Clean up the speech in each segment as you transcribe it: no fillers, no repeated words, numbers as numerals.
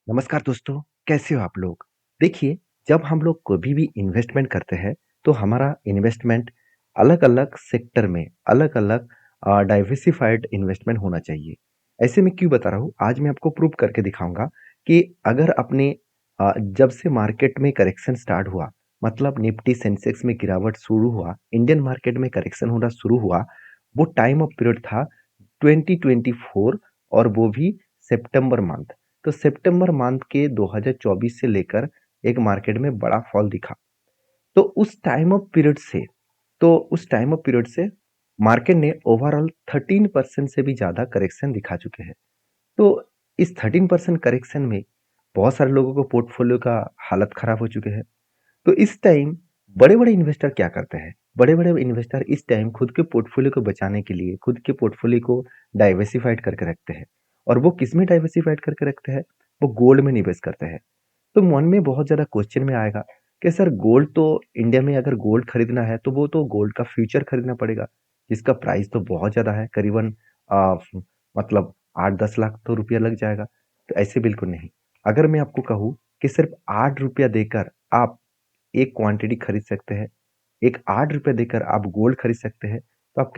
नमस्कार दोस्तों, कैसे हो आप लोग? देखिए, जब हम लोग कभी भी इन्वेस्टमेंट करते हैं, तो हमारा इन्वेस्टमेंट अलग-अलग सेक्टर में, अलग-अलग डाइवर्सिफ़ाइड इन्वेस्टमेंट होना चाहिए। ऐसे में क्यों बता रहा हूँ, आज मैं आपको प्रूव करके दिखाऊँगा कि अगर अपने जब से मार्केट में करेक्शन स्टार्ट हुआ, मतलब निफ्टी, सेंसेक्स में गिरावट शुरू हुआ, इंडियन मार्केट में करेक्शन होना शुरू हुआ, वो टाइम ऑफ पीरियड था 2024 और वो भी सितंबर मंथ। तो सितंबर मंथ के 2024 से लेकर एक मार्केट में बड़ा फॉल दिखा। तो उस टाइम ऑफ पीरियड से मार्केट ने ओवरऑल 13% से भी ज़्यादा करेक्शन दिखा चुके हैं। तो इस 13% करेक्शन में बहुत सारे लोगों को पोर्टफोलियो का हालत खराब हो चुके हैं। तो इस टाइम बड़े-बड़े इन्वेस्टर क्या करते हैं? बड़े-बड़े इन्वेस्टर इस टाइम खुद के पोर्टफोलियो को बचाने के लिए खुद के पोर्टफोलियो को डाइवर्सिफ़ाइड करके रखते हैं। और वो किसमें डाइवर्सिफ़ाइड करके रखते हैं? वो गोल्ड में निवेश करते हैं। तो मन में बहुत ज़्यादा क्वेश्चन में आएगा कि सर गोल्ड तो इंडिया में अगर गोल्ड खरीदना है तो वो तो गोल्ड का फ्यूचर खरीदना पड़ेगा, जिसका प्राइस तो बहुत ज़्यादा है, करीबन अ, मतलब 8-10 लाख तो रुपया लग जाएगा। तो ऐसे बिल्कुल नहीं। अगर मैं आपको कहूँ कि सिर्फ़ ₹8 देकर आप एक क्वांटिटी खरीद सकते हैं, एक ₹8 देकर आप गोल्ड खरीद सकते हैं, तो आप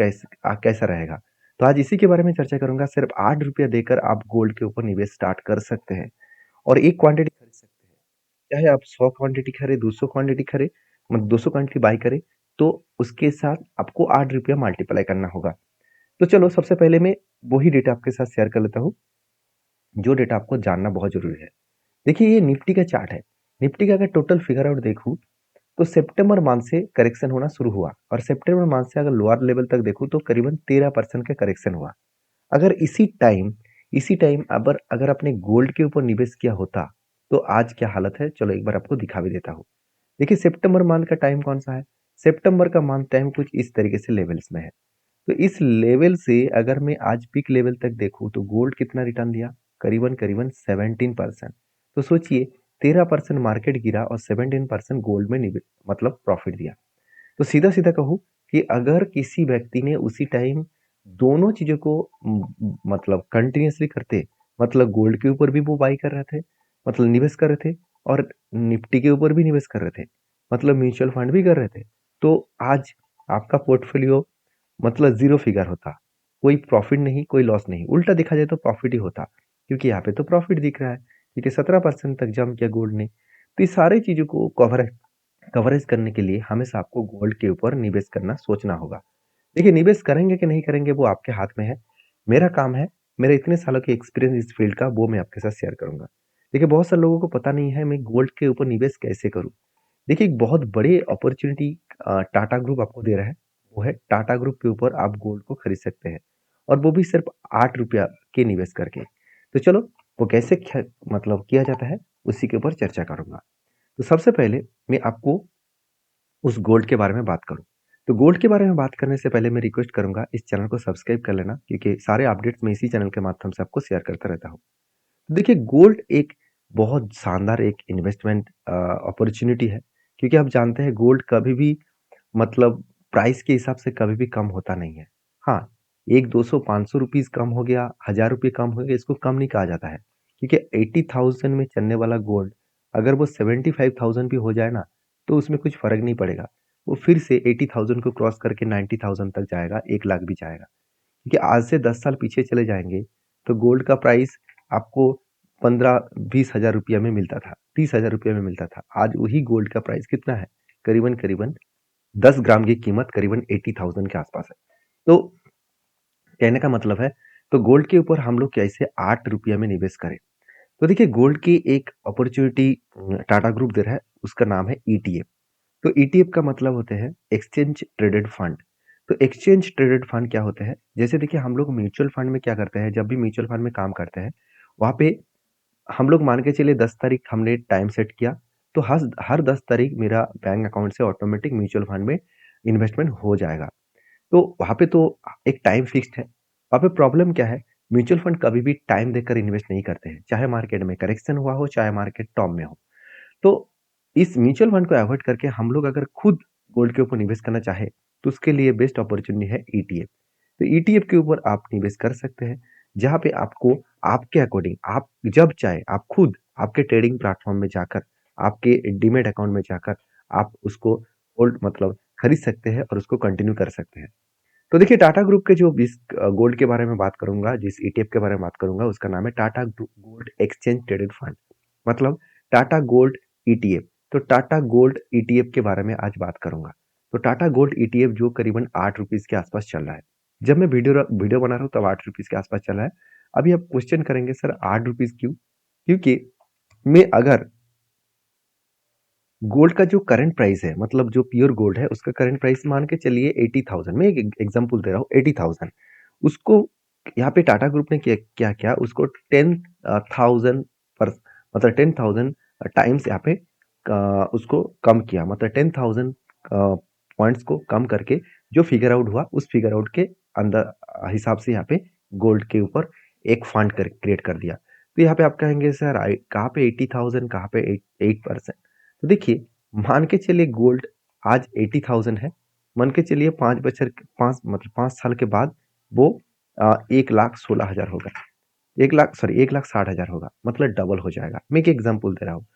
कैसा रहेगा? तो आज इसी के बारे में चर्चा करूँगा, सिर्फ़ ₹8 देकर आप गोल्ड के ऊपर निवेश स्टार्ट कर सकते हैं और एक क्वांटिटी खरीद सकते हैं। चाहे आप 100 क्वांटिटी खरीदें, 200 क्वांटिटी खरीदें, मतलब 200 क्वांटिटी बाय करें, तो उसके साथ आपको ₹8 मल्टीप्लाई करना होगा। तो चलो सबसे पहले मैं वही डेटा आपके साथ शेयर कर लेता हूँ, जो डेटा आपको जानना बहुत ज़रूरी है। देखिए ये निफ्टी का चार्ट है। निफ्टी का अगर टोटल फिगर आउट देखूँ, तो सितंबर मंथ से करेक्शन होना शुरू हुआ और सितंबर मंथ से अगर लोअर लेवल तक देखूँ तो करीबन 13% का करेक्शन हुआ। अगर इसी टाइम अगर अगर आपने गोल्ड के ऊपर निवेश किया होता, तो आज क्या हालत है? चलो एक बार आपको दिखा भी देता हूँ। देखिए सितंबर मंथ का टाइम कौन-सा है? सितंबर का मंथ टाइम कुछ इस तरीके से लेवल्स में है। तो इस लेवल से अगर मैं आज पीक लेवल तक देखूँ तो गोल्ड कितना रिटर्न दिया? करीबन-करीबन 17%। तो सोचिए 13% मार्केट गिरा और 17% गोल्ड में मतलब प्रॉफिट दिया। तो सीधा-सीधा कहूँ कि अगर किसी व्यक्ति ने उसी टाइम दोनों चीज़ों को मतलब कंटिन्यूअसली करते, मतलब गोल्ड के ऊपर भी वो बाय कर रहे थे, मतलब निवेश कर रहे थे और निफ्टी के ऊपर भी निवेश कर रहे थे, मतलब म्यूचुअल फंड भी कर रहे थे। तो आज आपका पोर्टफोलियो मतलब ज़ीरो फिगर होता। कोई प्रॉफ़िट नहीं, कोई लॉस नहीं। उल्टा देखा जाए तो प्रॉफ़िट ही होता, क्योंकि यहाँ पे तो प्रॉफ़िट दिख रहा है, क्योंकि 17% तक जंप किया गोल्ड ने। तो ये सारी चीज़ों को कवरेज करने के लिए हमेशा आपको गोल्ड के ऊपर निवेश करना सोचना होगा। देखिए निवेश करेंगे कि नहीं करेंगे वो आपके हाथ में है। मेरा काम है, मेरे इतने सालों की एक्सपीरियंस इस फील्ड का वो मैं आपके साथ शेयर करूँगा। देखिए बहुत सारे लोगों को पता नहीं है मैं गोल्ड के ऊपर निवेश कैसे करूँ? देखिए एक बहुत बड़ी अपॉर्च्युनिटी टाटा ग्रुप आपको दे रहा है, वो है टाटा ग्रुप के ऊपर आप गोल्ड को खरीद सकते हैं और वो भी सिर्फ़ ₹8 के निवेश करके। तो चलो वो कैसे मतलब किया जाता है, उसी के ऊपर चर्चा करूँगा। तो सबसे पहले मैं आपको उस गोल्ड के बारे में बात करूँ। तो गोल्ड के बारे में बात करने से पहले मैं रिक्वेस्ट करूँगा इस चैनल को सब्सक्राइब कर लेना, क्योंकि सारे अपडेट्स मैं इसी चैनल के माध्यम से आपको शेयर करता रहता हूँ। देखिए गोल्ड एक बहुत शानदार एक इन्वेस्टमेंट अपॉर्च्युनिटी है, क्योंकि आप जानते हैं गोल्ड कभी भी मतलब प्राइस के हिसाब से कभी भी कम होता नहीं है। हाँ, 1 200 500 रुपीज़ कम हो गया, ₹1000 कम हो गया, इसको कम नहीं कहा जाता है। क्योंकि 80,000 में चलने वाला गोल्ड अगर वो 75,000 भी हो जाए ना, तो उसमें कुछ फ़र्क नहीं पड़ेगा। वो फिर से 80,000 को क्रॉस करके 90,000 तक जाएगा, 1 लाख भी जाएगा। क्योंकि आज से 10 साल पीछे चले जाएँगे, तो गोल्ड का प्राइस आपको 15-20 हज़ार रुपया में मिलता था, 30 हज़ार रुपये में मिलता था। आज वही गोल्ड का प्राइस कितना है? करीबन-करीबन 10 ग्राम की कीमत करीबन 80,000 के आसपास है। तो कहने का मतलब है, तो गोल्ड के ऊपर हम लोग कैसे ₹8 में निवेश करें? तो देखिए गोल्ड की एक अपॉर्च्युनिटी टाटा ग्रुप दे रहा है, उसका नाम है ईटीएफ। तो ईटीएफ का मतलब होते हैं एक्सचेंज ट्रेडेड फंड। तो एक्सचेंज ट्रेडेड फंड क्या होते हैं? जैसे देखिए हम लोग म्यूचुअल फंड में क्या करते हैं, जब भी म्यूचुअल फंड में काम करते हैं, वहाँ पे हम लोग मान के चलिए 10 तारीख हमने टाइम सेट किया, तो हर हर 10 तारीख मेरा बैंक अकाउंट से ऑटोमेटिक म्यूचुअल फंड में इन्वेस्टमेंट हो जाएगा। तो वहाँ पे तो एक टाइम फिक्स्ड है। वहाँ पे प्रॉब्लम क्या है? म्यूचुअल फंड कभी भी टाइम देकर इन्वेस्ट नहीं करते हैं, चाहे मार्केट में करेक्शन हुआ हो, चाहे मार्केट टॉप में हो। तो इस म्यूचुअल फंड को अवॉइड करके हम लोग अगर खुद गोल्ड के ऊपर निवेश करना चाहें, तो उसके लिए बेस्ट अपॉर्च्युनिटी है ईटीएफ। तो ईटीएफ के ऊपर आप निवेश कर सकते हैं, जहाँ पे आपको आपके अकॉर्डिंग आप जब चाहे आप खुद आपके ट्रेडिंग प्लेटफॉर्म में जाकर, आपके डीमैट अकाउंट में जाकर आप उसको होल्ड मतलब खरीद सकते हैं और उसको कंटिन्यू कर सकते हैं। तो देखिए टाटा ग्रुप के जो इस गोल्ड के बारे में बात करूँगा, जिस ईटीएफ के बारे में बात करूँगा, उसका नाम है Tata gold exchange traded fund, मतलब टाटा गोल्ड ईटीएफ। तो टाटा गोल्ड ईटीएफ के बारे में आज बात करूँगा। तो टाटा गोल्ड ईटीएफ जो करीबन ₹8 के आसपास चल रहा है। जब मैं वीडियो बना रहा हूँ तब ₹8 के आसपास चल रहा है। अभी आप क्वेश्चन करेंगे सर ₹8 क्यों? क्योंकि मैं अगर गोल्ड का जो करंट प्राइस है, मतलब जो प्योर गोल्ड है उसका करंट प्राइस मान के चलिए 80,000, मैं एक एग्जांपल दे रहा हूँ 80,000। उसको यहाँ पे टाटा ग्रुप ने क्या किया, उसको 10,000 पर मतलब 10,000 टाइम्स यहाँ पे उसको कम किया, मतलब 10,000 पॉइंट्स को कम करके जो फिगर आउट हुआ उस फिगर आउट के अंदर हिसाब से यहाँ पे गोल्ड के ऊपर एक फंड क्रिएट कर दिया। तो यहाँ पे आप कहेंगे सर कहाँ पे 80,000, कहाँ पे 8%? तो देखिए, मान के चलिए गोल्ड आज 80,000 है, मान के चलिए 5 साल के बाद वो 1,16,000 होगा, 1,60,000 होगा, मतलब डबल हो जाएगा। मैं एक एग्जांपल दे रहा हूँ।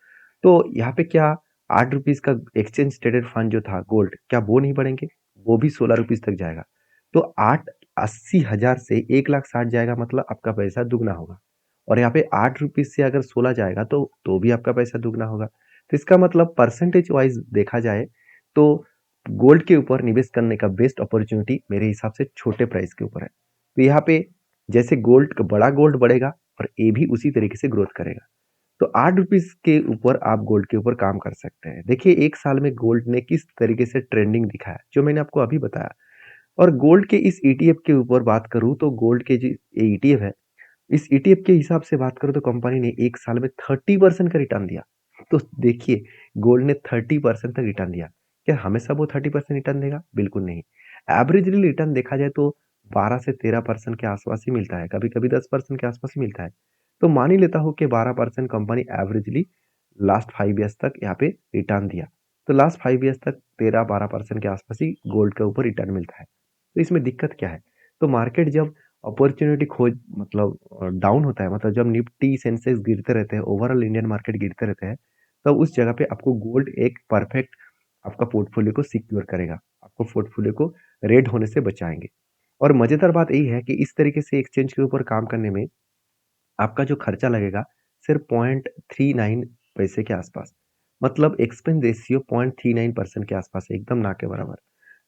तो यहाँ पे क्या ₹8 का एक्सचेंज ट्रेडेड फंड जो था गोल्ड, क्या वो नहीं बढ़ेंगे? वो भी ₹16 तक जाएगा। तो 80,000 से 1,60,000 जाएगा, मतलब आपका पैसा दुगना होगा। और यहाँ पे ₹8 से अगर 16 जाएगा तो भी आपका पैसा दुगना होगा। तो इसका मतलब परसेंटेज वाइज देखा जाए तो गोल्ड के ऊपर निवेश करने का बेस्ट अपॉर्चुनिटी मेरे हिसाब से छोटे प्राइस के ऊपर है। तो यहाँ पे जैसे बड़ा गोल्ड बढ़ेगा और ये भी उसी तरीके से ग्रोथ करेगा। तो ₹8 के ऊपर आप गोल्ड के ऊपर काम कर सकते हैं। देखिए 1 साल में गोल्ड ने किस तरीके से ट्रेंडिंग दिखाया, जो मैंने आपको अभी बताया। और गोल्ड के इस ईटीएफ के ऊपर बात करूँ तो गोल्ड के जो ये ईटीएफ है, इस ईटीएफ के हिसाब से बात करूँ तो कंपनी ने 1 साल में 30% का रिटर्न दिया। तो देखिए गोल्ड ने 30% तक रिटर्न दिया। क्या हमेशा वो 30% रिटर्न देगा? बिल्कुल नहीं। एवरेजली रिटर्न देखा जाए तो 12 से 13% के आसपास ही मिलता है, कभी-कभी 10% के आसपास ही मिलता है। तो मान ही लेता हूँ कि 12% कंपनी एवरेजली लास्ट 5 ईयर्स तक यहाँ पे रिटर्न दिया। तो लास्ट 5 ईयर्स तक 13-12% के आसपास ही गोल्ड के ऊपर रिटर्न मिलता है। तो इसमें दिक्कत क्या है? तो मार्केट जब अपॉर्चुनिटी खोज मतलब डाउन होता है, मतलब जब निफ्टी सेंसेक्स गिरते रहते हैं, ओवरऑल इंडियन मार्केट गिरते रहते हैं, तब उस जगह पे आपको गोल्ड एक परफेक्ट आपका पोर्टफोलियो को सिक्योर करेगा, आपको पोर्टफोलियो को रेड होने से बचाएंगे। और मजेदार बात यही है कि इस तरीके से एक्सचेंज के ऊपर काम करने में आपका जो खर्चा लगेगा सिर्फ 0.39 पैसे के आसपास, मतलब एक्सपेंस रेशियो 0.39% के आसपास है, एकदम ना के बराबर।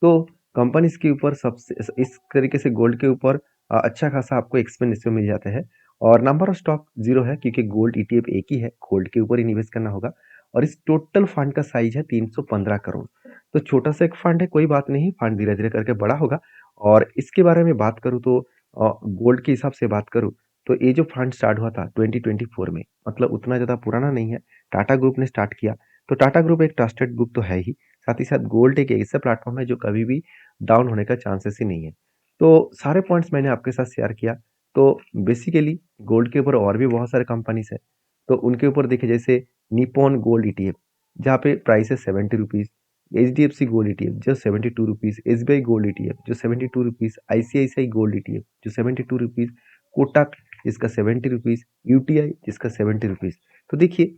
तो कंपनी इसके ऊपर सबसे इस तरीके से गोल्ड के ऊपर अच्छा खासा आपको एक्सपेंस रेशियो मिल जाते हैं। और नंबर ऑफ स्टॉक जीरो है क्योंकि गोल्ड ईटीएफ एक ही है, गोल्ड के ऊपर ही निवेश करना होगा। और इस टोटल फंड का साइज है 315 करोड़। तो छोटा सा एक फंड है, कोई बात नहीं, फंड धीरे धीरे करके बड़ा होगा। और इसके बारे में बात करूँ तो गोल्ड के हिसाब से बात करूँ तो ये जो फंड स्टार्ट हुआ था 2024 में, मतलब उतना ज़्यादा पुराना नहीं है। टाटा ग्रुप ने स्टार्ट किया। तो टाटा ग्रुप एक ट्रस्टेड ग्रुप तो है ही, साथ ही साथ गोल्ड एक ऐसा प्लेटफॉर्म है जो कभी भी डाउन होने का चांसेस ही नहीं है। तो सारे पॉइंट्स मैंने आपके साथ शेयर किया। तो बेसिकली गोल्ड के ऊपर और भी बहुत सारे कंपनीज है। तो उनके ऊपर देखिए जैसे निप्पॉन गोल्ड ईटीएफ, जहाँ पे प्राइस है ₹70, एचडीएफसी गोल्ड ईटीएफ जो ₹72, एसबीआई गोल्ड ईटीएफ जो ₹72, आईसीआईसीआई गोल्ड ईटीएफ जो ₹72, कोटक जिसका ₹70, यूटीआई जिसका ₹70। तो देखिए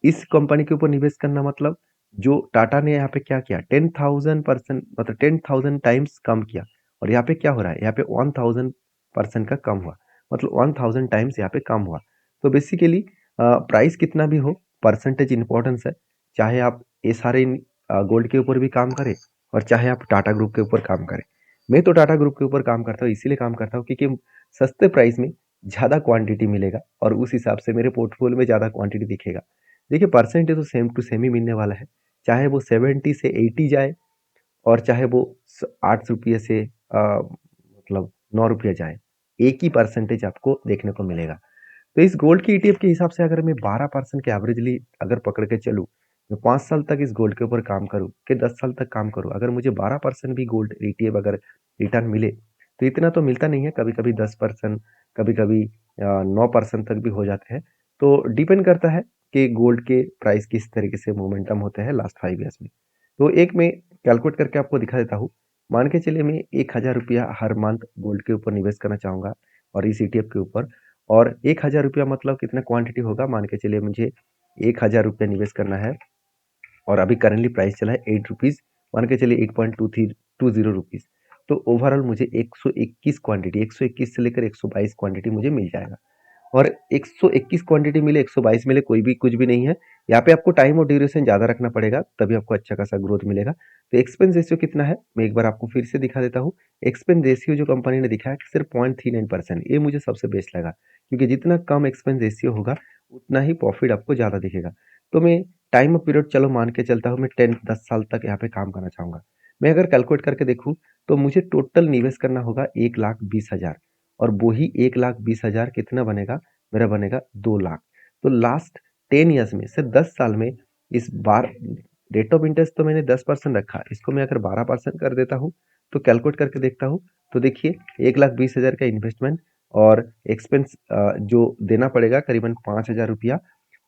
इस कंपनी के ऊपर निवेश करना मतलब जो टाटा ने यहाँ पे क्या किया, 10,000% मतलब 10,000 टाइम्स कम किया। और यहाँ पे क्या हो रहा है, यहाँ पे 1,000% का कम हुआ, मतलब 1,000 टाइम्स यहाँ पे कम हुआ। तो बेसिकली प्राइस कितना भी हो, परसेंटेज इंपॉर्टेंस है। चाहे आप ये सारे गोल्ड के ऊपर भी काम करें और चाहे आप टाटा ग्रुप के ऊपर काम करें। मैं तो टाटा ग्रुप के ऊपर काम करता हूँ, इसीलिए काम करता हूँ क्योंकि सस्ते प्राइस में ज़्यादा क्वांटिटी मिलेगा और उस हिसाब से मेरे पोर्टफोलियो में ज़्यादा क्वांटिटी दिखेगा। देखिए परसेंटेज तो सेम टू सेम ही मिलने वाला है, चाहे वो 70 से 80 जाए और चाहे वो ₹8 से मतलब ₹9 जाए, एक ही परसेंटेज आपको देखने को मिलेगा। तो इस गोल्ड की ईटीएफ के हिसाब से अगर मैं 12% के एवरेजली अगर पकड़ के चलूँ, मैं 5 साल तक इस गोल्ड के ऊपर काम करूँ कि 10 साल तक काम करूँ, अगर मुझे 12% भी गोल्ड ईटीएफ अगर रिटर्न मिले, तो इतना तो मिलता नहीं है, कभी-कभी 10%, कभी-कभी 9% तक भी हो जाते हैं। तो डिपेंड करता है कि गोल्ड के प्राइस किस तरीके से मोमेंटम होते हैं लास्ट 5 ईयर्स में। तो एक मैं कैलकुलेट करके आपको दिखा देता हूँ। मान के चलिए मैं ₹1000 हर मंथ गोल्ड के ऊपर निवेश करना चाहूँगा और इस ईटीएफ के ऊपर। और 1000 रुपया मतलब कितना क्वांटिटी होगा, मान के चलिए मुझे 1000 रुपया निवेश करना है और अभी करंटली प्राइस चला है 8 रुपीज़, मान के चलिए 8.2320 रुपीज़। तो ओवरऑल मुझे 121 क्वांटिटी, 121 से लेकर 122 क्वांटिटी मुझे मिल जाएगा। और 121 क्वांटिटी मिले, 122 मिले, कोई भी कुछ भी नहीं है। यहाँ पे आपको टाइम और ड्यूरेशन ज़्यादा रखना पड़ेगा, तभी आपको अच्छा खासा ग्रोथ मिलेगा। तो एक्सपेंस रेशियो कितना है, मैं एक बार आपको फिर से दिखा देता हूँ। एक्सपेंस रेशियो जो कंपनी ने दिखाया सिर्फ 0.39%, ये मुझे सबसे बेस्ट लगा, क्योंकि जितना कम एक्सपेंस रेशियो होगा उतना ही प्रॉफिट आपको ज़्यादा दिखेगा। तो मैं टाइम पीरियड चलो मान के चलता हूँ, मैं 10 साल तक यहाँ पे काम करना चाहूँगा। मैं अगर कैलकुलेट करके देखूँ तो मुझे टोटल निवेश करना होगा 1,20,000, और वही 1,20,000 कितना बनेगा, मेरा बनेगा 2 लाख। तो लास्ट 10 ईयर्स में से 10 साल में इस बार रेट ऑफ इंटरेस्ट तो मैंने 10% रखा, इसको मैं अगर 12% कर देता हूँ तो कैलकुलेट करके देखता हूँ तो देखिए 1,20,000 का इन्वेस्टमेंट और एक्सपेंस जो देना पड़ेगा करीबन 5,000 रुपया,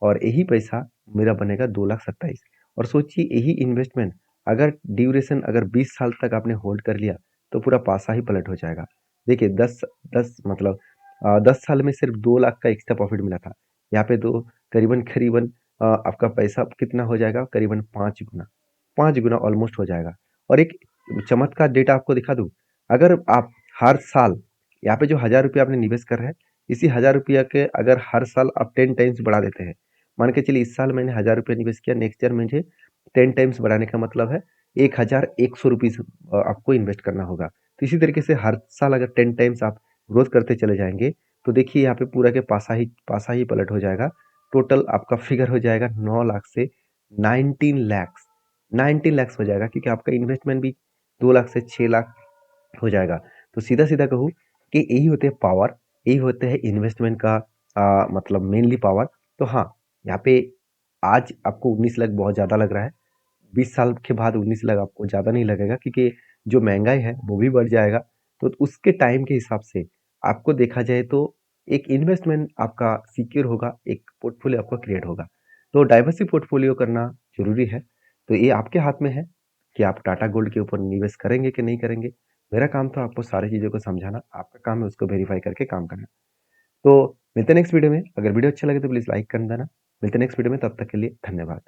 और यही पैसा मेरा बनेगा 2,27,000। और सोचिए यही इन्वेस्टमेंट अगर ड्यूरेशन अगर 20 साल तक आपने होल्ड कर लिया तो पूरा पासा ही पलट हो जाएगा। देखिए 10 मतलब 10 साल में सिर्फ 2 लाख का एक्स्ट्रा प्रॉफिट मिला था। यहाँ पे तो करीबन करीबन आपका पैसा कितना हो जाएगा, करीबन 5 गुना, 5 गुना ऑलमोस्ट हो जाएगा। और एक चमत्कार डेटा आपको दिखा दूँ, अगर आप हर साल यहाँ पे जो 1000 रुपया आपने निवेश कर रहे हैं, इसी 1000 रुपया के अगर हर साल आप 10 टाइम्स बढ़ा देते हैं, मान के चलिए इस साल मैंने 1000 रुपया निवेश किया, नेक्स्ट ईयर मुझे 10 टाइम्स बढ़ाने का मतलब है 1100 रुपीज़ आपको इन्वेस्ट करना होगा। तो इसी तरीके से हर साल अगर 10 टाइम्स आप ग्रोथ करते चले जाएंगे तो देखिए यहाँ पे पूरा के पासा ही पलट हो जाएगा। टोटल आपका फिगर हो जाएगा 9 लाख से 19 लैक्स, 19 लैक्स हो जाएगा, क्योंकि आपका इन्वेस्टमेंट भी 2 लाख से 6 लाख हो जाएगा। तो सीधा सीधा कहूँ कि यही होते हैं पावर, यही होते हैं इन्वेस्टमेंट का मतलब मेनली पावर। तो हाँ, यहाँ पे आज आपको 19 लाख बहुत ज़्यादा लग रहा है, 20 साल के बाद 19 लाख आपको ज़्यादा नहीं लगेगा, क्योंकि जो महंगाई है वो भी बढ़ जाएगा। तो उसके टाइम के हिसाब से आपको देखा जाए तो एक इन्वेस्टमेंट आपका सिक्योर होगा, एक पोर्टफोलियो आपका क्रिएट होगा। तो डाइवर्सिटी पोर्टफोलियो करना जरूरी है। तो ये आपके हाथ में है कि आप टाटा गोल्ड के ऊपर निवेश करेंगे कि नहीं करेंगे। मेरा काम था आपको सारी चीज़ों को समझाना, आपका काम है उसको वेरीफाई करके काम करना। तो मिलते हैं नेक्स्ट वीडियो में। अगर वीडियो अच्छा लगे तो प्लीज़ लाइक कर देना। मिलते हैं नेक्स्ट वीडियो में, तब तक के लिए धन्यवाद।